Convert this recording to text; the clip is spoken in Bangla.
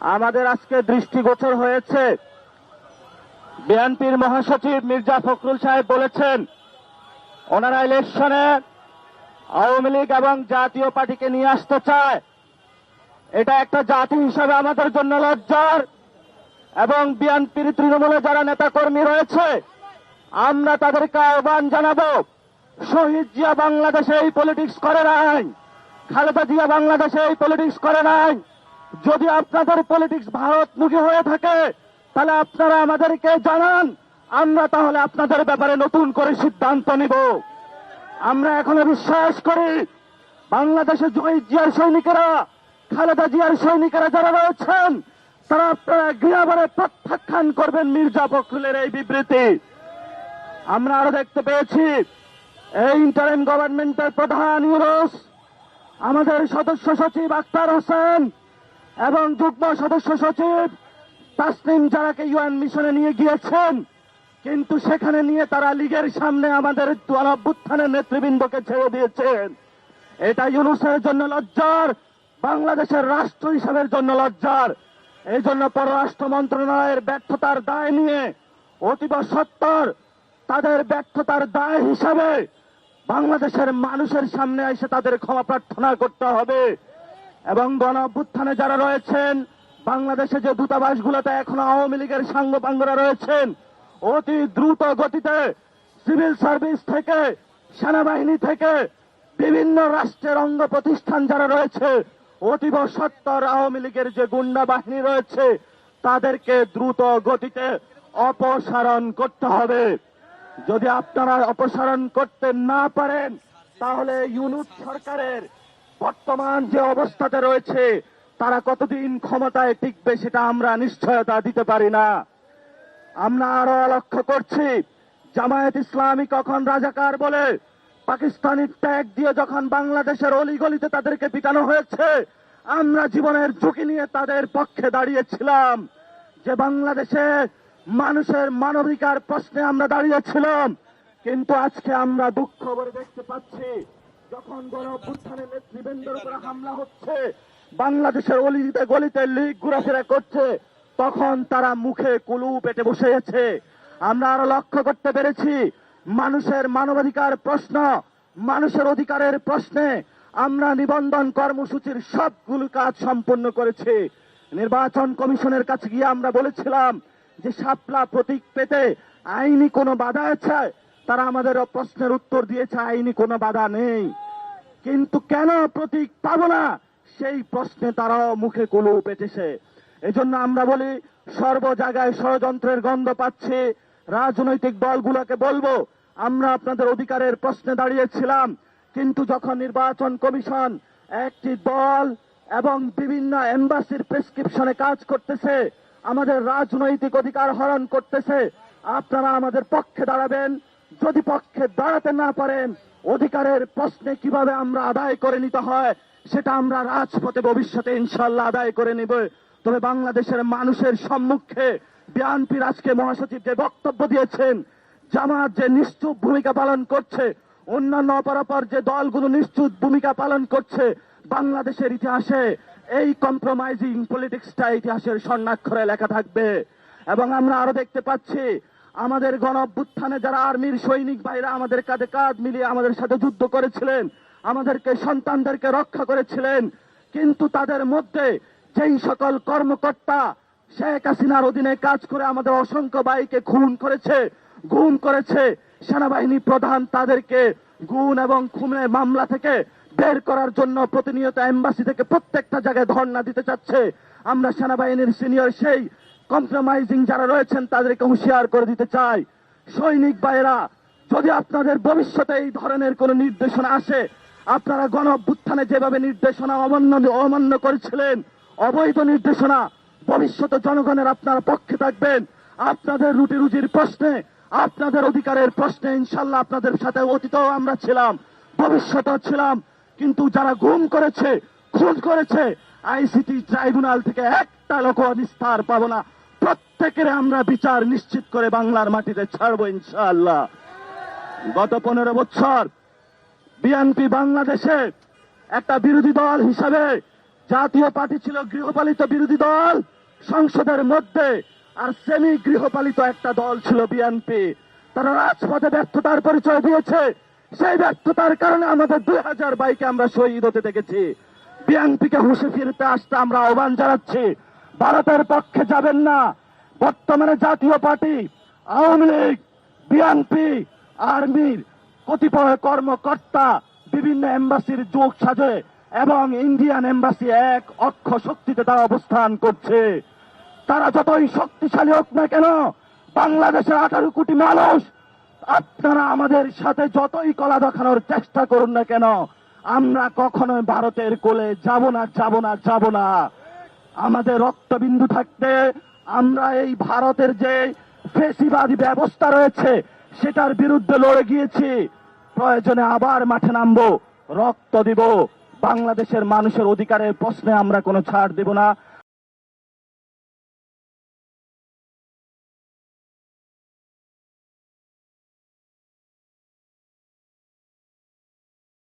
আমাদের আজকে দৃষ্টিগোচর হয়েছে বিএনপির মহাসচিব মির্জা ফখরুল সাহেব বলেছেন ওনারা ইলেকশনে আওয়ামী লীগ এবং জাতীয় পার্টিকে নিয়ে আসতে চায়। এটা একটা জাতি হিসাবে আমাদের জন্য লজ্জার। এবং বিএনপির তৃণমূলে যারা নেতাকর্মী রয়েছে আমরা তাদেরকে আহ্বান জানাবো, শহীদ জিয়া বাংলাদেশে এই পলিটিক্স করে নাই, খালেদা জিয়া বাংলাদেশে এই পলিটিক্স করে নাই। যদি আপনাদের পলিটিক্স ভারতমুখী হয়ে থাকে তাহলে আপনারা আমাদেরকে জানান, আমরা তাহলে আপনাদের ব্যাপারে নতুন করে সিদ্ধান্ত নিব। আমরা এখনো বিশ্বাস করি বাংলাদেশে শহীদ জিয়ার সৈনিকেরা, খালেদা জিয়ার সৈনিকেরা যারা রয়েছেন তারা আপনারা গৃহবারে প্রত্যাখ্যান করবেন মির্জা ফখরুলের এই বিবৃতি। আমরা আরো দেখতে পেয়েছি এই ইন্টারিম গভর্নমেন্টের প্রধান ইউনুস, আমাদের সদস্য সচিব আখতার হোসেন এবং যুগ্ম সদস্য সচিব তাসনিম জারাকে ইউএন মিশনে নিয়ে গিয়েছেন, কিন্তু সেখানে নিয়ে তারা লীগের সামনে আমাদের গণঅভ্যুত্থানের নেতৃবৃন্দকে ছেড়ে দিয়েছেন। এটা ইউনুসের জন্য লজ্জার, বাংলাদেশের রাষ্ট্র হিসাবের জন্য লজ্জার। এই জন্য পররাষ্ট্র মন্ত্রণালয়ের ব্যর্থতার দায় নিয়ে অতীব সত্বর তাদের ব্যর্থতার দায় হিসাবে বাংলাদেশের মানুষের সামনে এসে তাদের ক্ষমা প্রার্থনা করতে হবে। এবং গণঅভ্যুত্থানে যারা রয়েছেন, বাংলাদেশে যে দূতাবাসগুলোতে এখনো আওয়ামী লীগের সাঙ্গপাঙ্গরা রয়েছেন, অতি দ্রুত গতিতে সিভিল সার্ভিস থেকে, সেনাবাহিনী থেকে, বিভিন্ন রাষ্ট্রের অঙ্গ প্রতিষ্ঠান যারা রয়েছে, অতীব সত্তর আওয়ামী লীগের যে গুন্ডা বাহিনী রয়েছে তাদেরকে দ্রুত গতিতে অপসারণ করতে হবে। যদি আপনারা অপসারণ করতে না পারেন তাহলে ইউনুস সরকারের বর্তমান যে অবস্থাতে রয়েছে তারা কতদিন ক্ষমতায় টিকবে সেটা আমরা নিশ্চয়তা দিতে পারি না। আমরা আরো লক্ষ্য করছি জামায়াত ইসলামী কখন রাজাকার বলে পাকিস্তানি ট্যাগ দিয়ে যখন বাংলাদেশের অলিগলিতে তাদেরকে পিটানো হয়েছে, আমরা জীবনের ঝুঁকি নিয়ে তাদের পক্ষে দাঁড়িয়েছিলাম। যে বাংলাদেশে মানুষের মানবাধিকার প্রশ্নে আমরা দাঁড়িয়েছিলাম, কিন্তু আজকে আমরা দুঃখ ভরে দেখতে পাচ্ছি যখন গণঅভ্যুত্থানের নেতৃবৃন্দের উপরে হামলা হচ্ছে, বাংলাদেশের অলিতে গলিতে লীগ ঘোরাফেরা করছে, তখন তারা মুখে কুলু পেটে বসে আছে। আমরা আরো লক্ষ্য করতে পেরেছি মানুষের মানবাধিকার প্রশ্ন, মানুষের অধিকারের প্রশ্নে আমরা নিবন্ধন কর্মসূচির সবগুলো কাজ সম্পন্ন করেছি। নির্বাচন কমিশনের কাছে গিয়ে আমরা বলেছিলাম যে শাপলা প্রতীক পেতে আইনি কোনো বাধা আছে, তারা আমাদের প্রশ্নের উত্তর দিয়েছে আইনি কোনো বাধা নেই। কিন্তু কেন প্রতীক পাবো না সেই প্রশ্নে তারাও মুখে কুলু পেটেছে। এজন্য আমরা বলি সর্ব জায়গায় ষড়যন্ত্রের গন্ধ পাচ্ছি। রাজনৈতিক দলগুলোকে বলবো আমরা আপনাদের অধিকারের প্রশ্নে দাঁড়িয়েছিলাম, কিন্তু যখন নির্বাচন কমিশন একটি দল এবং বিভিন্ন এম্বাসির প্রেসক্রিপশনে কাজ করতেছে, আমাদের রাজনৈতিক অধিকার হরণ করতেছে, আপনারা আমাদের পক্ষে দাঁড়াবেন। যদি পক্ষে দাঁড়াতে না পারেন অধিকারের প্রশ্নে কিভাবে আমরা আদায় করে নিতে হয় সেটা আমরা রাজপথে ভবিষ্যতে ইনশাল্লাহ আদায় করে নিব। তবে বাংলাদেশের মানুষের সম্মুখে বিএনপির আজকে মহাসচিব যে বক্তব্য দিয়েছেন, জামাত যে নিশ্চুপ ভূমিকা পালন করছে, অন্যান্য অপরাপর যে দলগুলো নিশ্চুপ ভূমিকা পালন করছে, বাংলাদেশের ইতিহাসে এই কম্প্রোমাইজিং পলিটিক্সটা ইতিহাসের স্বর্ণাক্ষরে লেখা থাকবে। এবং আমরা আরো দেখতে পাচ্ছি আমাদের গণঅভ্যুত্থানে যারা আর্মির সৈনিক ভাইরা আমাদের কাঁধে কাঁধ মিলিয়ে আমাদের সাথে যুদ্ধ করেছিলেন, আমাদেরকে সন্তানদেরকে রক্ষা করেছিলেন, কিন্তু তাদের মধ্যে যেই সকল কর্মকর্তা শেখ হাসিনার অধীনে কাজ করে আমাদের অসংখ্য ভাইকে খুন করেছে, গুম করেছে, সেনাবাহিনী প্রধান তাদেরকে গুম এবং খুনের মামলা থেকে বের করার জন্য প্রতিনিয়ত এম্বাসি থেকে প্রত্যেকটা জায়গায় ধর্ণা দিতে চাচ্ছে। আমরা সেনাবাহিনীর সিনিয়র সেই কম্প্রোমাইজিং যারা রয়েছেন তাদেরকে হুঁশিয়ার করে দিতে চাই, সৈনিক ভাইরা যদি আপনাদের ভবিষ্যতে এই ধরনের কোন নির্দেশনা আসে, আপনারা গণঅভ্যুত্থানে যেভাবে নির্দেশনা অমান্য করেছিলেন, অবৈধ নির্দেশনা, ভবিষ্যতে জনগণের আপনারা পক্ষে থাকবেন। আপনাদের রুটি রুজির প্রশ্নে, আপনাদের অধিকারের প্রশ্নে ইনশাল্লাহ আপনাদের সাথে অতীতেও আমরা ছিলাম, ভবিষ্যতেও ছিলাম। কিন্তু যারা গুম করেছে, খুন করেছে, আইসিটি ট্রাইব্যুনাল থেকে একটা লোক নিস্তার পাবো না। প্রত্যেকের আমরা বিচার নিশ্চিত করে বাংলার মাটিতে ছাড়বো ইনশাআল্লাহ। গত 15 বছর বিএনপি বাংলাদেশে একটা বিরোধী দল হিসাবে জাতীয় পার্টি ছিল গৃহপালিত বিরোধী দল সংসদের মধ্যে, আর সেমি গৃহপালিত একটা দল ছিল বিএনপি। তারা রাজপথে ব্যর্থতার পরিচয় দিয়েছে। সেই ব্যর্থতার কারণে আমাদের 2000 বাইকে আমরা শহীদ হতে দেখেছি। বিএনপিকে হুঁশে ফিরতে আসতে আমরা আহ্বান জানাচ্ছি। ভারতের পক্ষে যাবেন না। বর্তমানে জাতীয় পার্টি, আওয়ামী লীগ, বিএনপি, আর্মির কতিপয় কর্মকর্তা বিভিন্ন এম্বাসির যোগ সাজে এবং ইন্ডিয়ান এম্বাসি এক অক্ষ শক্তিতে তারা অবস্থান করছে। তারা যতই শক্তিশালী হোক না কেন, বাংলাদেশের 18 কোটি মানুষ, আপনারা আমাদের সাথে যতই কলা দেখানোর চেষ্টা করুন না কেন, আমরা কখনোই ভারতের কোলে যাব না, যাব না, যাব না। আমাদের রক্তবিন্দু থাকতে আমরা এই ভারতের যে ফেসিবাদী ব্যবস্থা রয়েছে সেটার বিরুদ্ধে লড়ে গিয়েছি। প্রয়োজনে আবার মাঠে নামবো, রক্ত দিব। বাংলাদেশের মানুষের অধিকারের প্রশ্নে আমরা কোনো ছাড় দেব না।